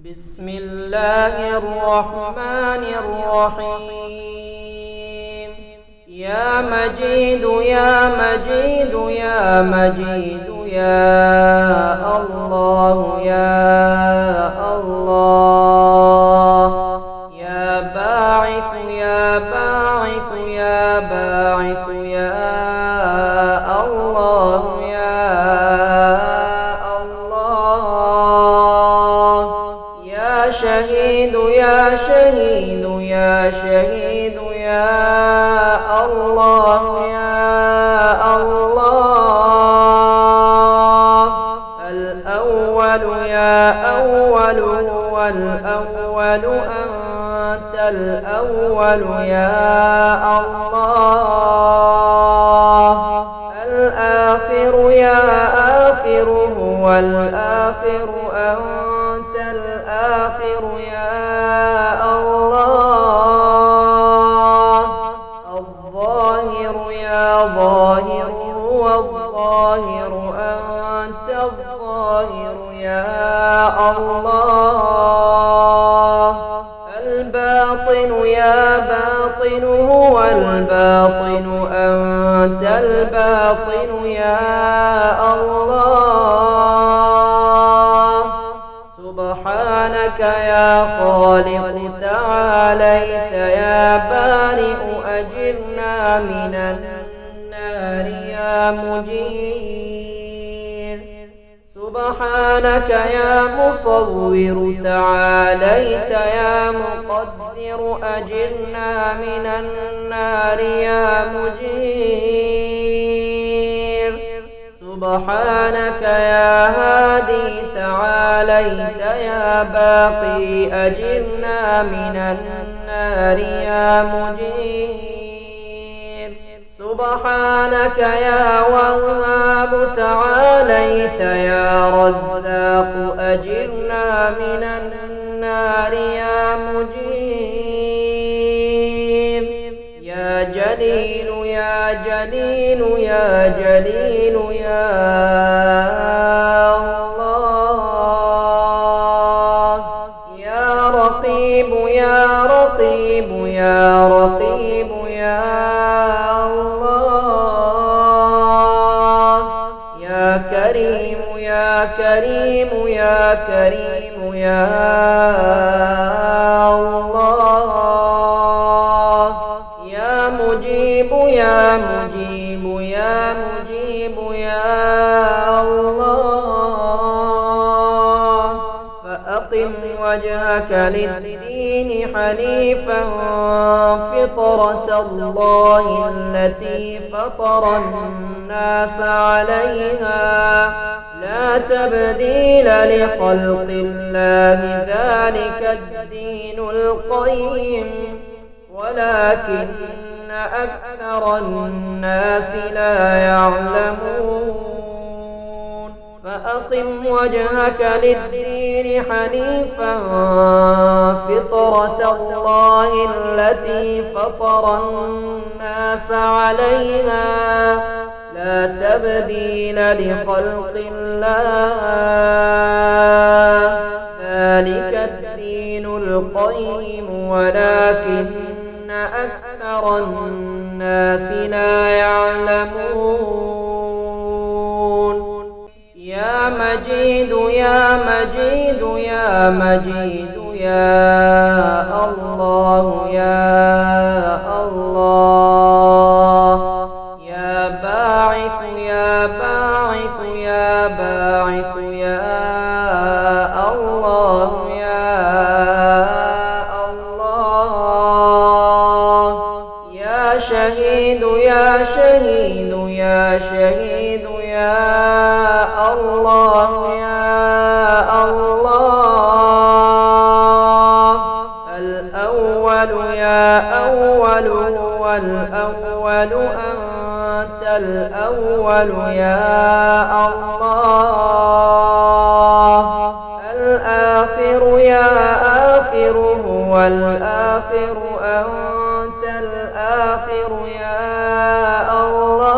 بسم الله الرحمن الرحيم. يا مجيد يا مجيد يا مجيد يا الله يا الله. يا باعث يا باعث يا باعث يا الله يا الله. يا شهيد يا شهيد يا شهيد يا الله يا الله. الأول يا أول هو الأول أنت الأول يا الله. الآخر يا آخر هو الآخر أنت الآخر يا الله. الظاهر يا ظاهر هو الظاهر أنت الظاهر يا الله. الباطن يا باطن هو الباطن أنت الباطن يا الله. سبحانك يا خالق تعاليت يا بارئ أجرنا من النار يا مجير. سبحانك يا مصور تعاليت يا مقدر أجرنا من النار يا مجير. سبحانك يا هادي تعاليت يا باقي أجرنا من النار يا مجير. سبحانك يا وهاب تعاليت يا رزاق أجرنا من النار يا مجير. يا جليل يا جليل يا جليل يا الله. يا رقيب يا رقيب يا رقيب يا الله. يا كريم يا كريم يا كريم يا الله. يا مجيب يا مجيب يا مجيب يا الله. فأقم وجهك للدين حنيفا فطرة الله التي فطر الناس عليها لا تبديل لخلق الله ذلك الدين القيم ولكن أكثر الناس لا يعلمون. فأقم وجهك للدين حنيفا فطرة الله التي فطر الناس عليها لا تبديل لخلق الله ذلك الدين القيم ولكن أكثر الناس لا يعلمون. يا مجيد يا مجيد يا مجيد يا الله يا الله. يا باعث يا باعث يا باعث يا الله يا الله. يا شهيد يا شهيد يا شهيد يا الله يا الله. الأول يا أول هو الأول أنت الأول يا الله. الآخر يا آخر هو الآخر أنت الآخر يا الله.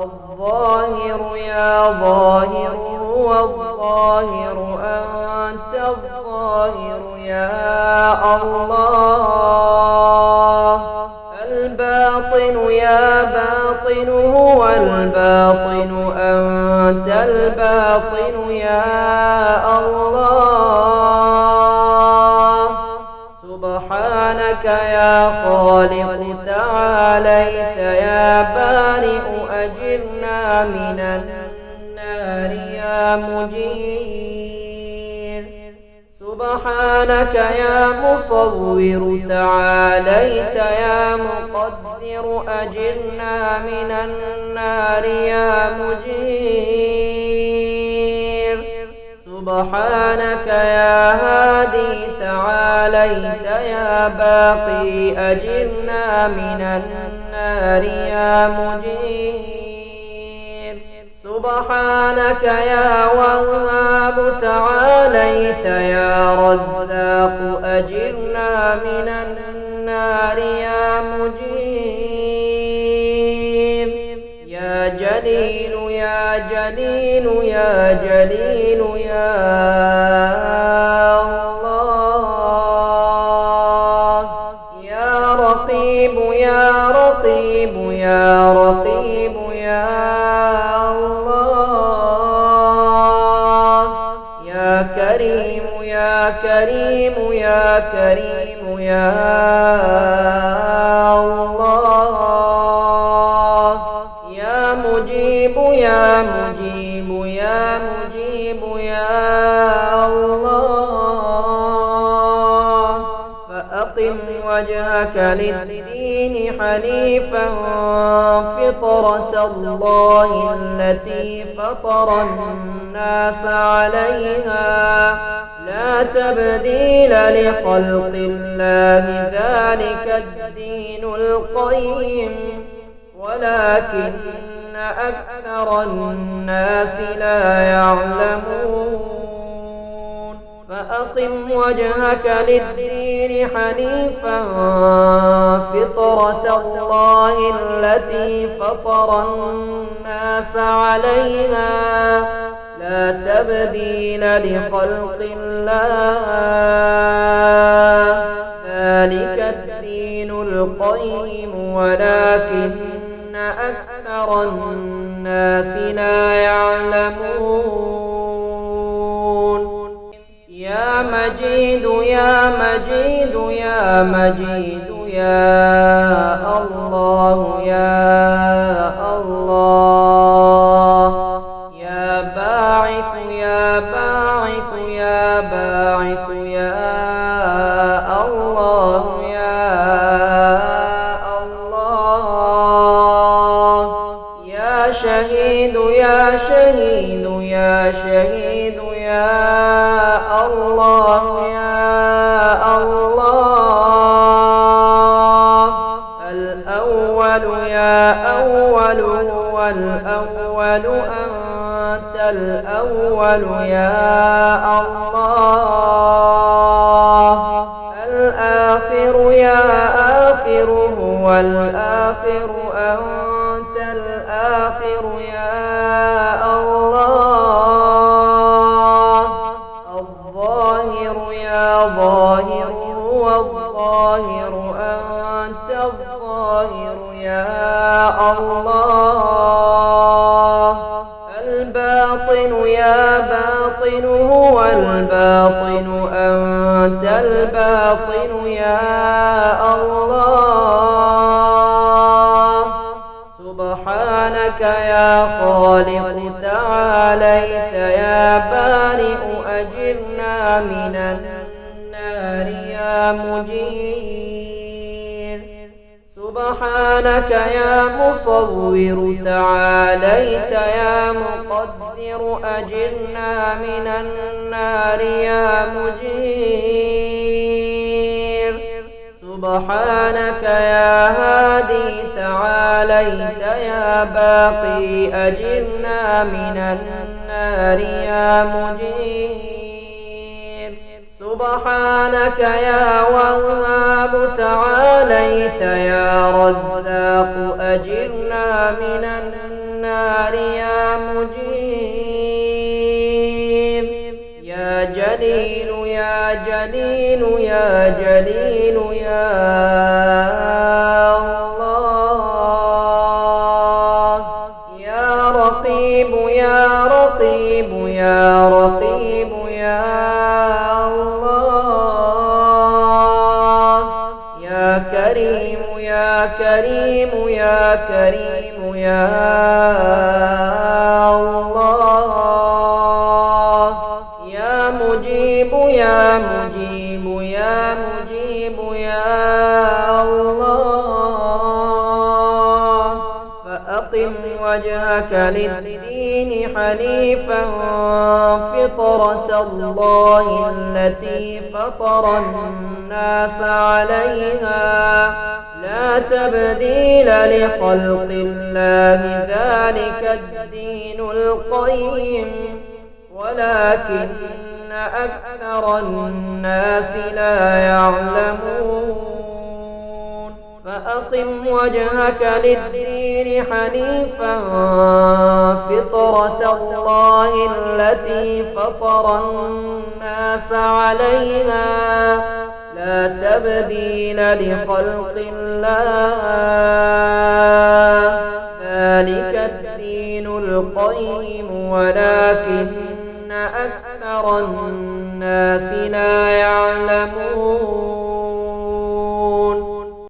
الظاهر يا ظاهر هو الظاهر الظاهر يا الله، الباطن يا باطن هو الباطن أنت الباطن يا الله، سبحانك يا خالق تعاليت يا بارئ أجرنا من النار يا مجير، سبحانك يا مصور تعاليت يا مقدر أجرنا من النار يا مجير، سبحانك يا هادي تعاليت يا باقي أجرنا من النار يا مجير، سبحانك يا وهاب تعاليت يا رزاق أجرنا من النار يا مجير، يا جليل يا جليل يا جليل يا الله، يا رقيب يا رقيب يا رقيب يا الله، يا كريم يا كريم يا كريم يا الله، يا مجيب يا مجيب يا مجيب يا الله، فأقم وجهك للدين حنيفا فطرة الله التي فطر الناس عليها لا تبديل لخلق الله ذلك الدين القيم ولكن أكثر الناس لا يعلمون، فأقم وجهك للدين حنيفا فطرة الله التي فطر الناس عليها لا تبديل لخلق الله ذلك الدين القيم ولكن أكثر الناس لا يعلمون، يا مجيد يا مجيد يا مجيد يا الله يا الله، يا باعث يا باعث يا باعث يا الله يا الله، يا شهيد يا شهيد يا شهيد يا الله يا الله، الأول يا أول هو الأول أنت الأول يا الله، الآخر يا آخر هو الآخر أنت الآخر يا الله، الظاهر يا ظاهر هو الظاهر أنت الظاهر يا الله، الباطن يا باطن هو الباطن أنت الباطن يا الله، سبحانك يا خالق تعاليت يا بارئ أجرنا من النار يا مجير، سبحانك يا مصور تعاليت يا مقدر أجرنا من النار يا مجير، سبحانك يا هادي تعاليت يا باقي أجرنا من النار يا مجير، سبحانك يا وهاب تعاليت يا رزاق أجرنا من النار يا مجير، يا جليل يا جليل يا جليل يا الله، يا رقيب يا رقيب يا رقيب يا الله، يا كريم يا كريم يا كريم يا الله، يا مجيب يا مجيب يا مجيب يا الله. فأقم وجهك للدين حنيفا فطرة الله التي فطر الناس عليها لا تبديل لخلق الله ذلك الدين القيم ولكن أكثر الناس لا يعلمون. فأقم وجهك للدين حنيفا فطرة الله التي فطر الناس عليها لا تبديل لخلق الله ذلك الدين القيم ولكن أكثر الناس لا يعلمون.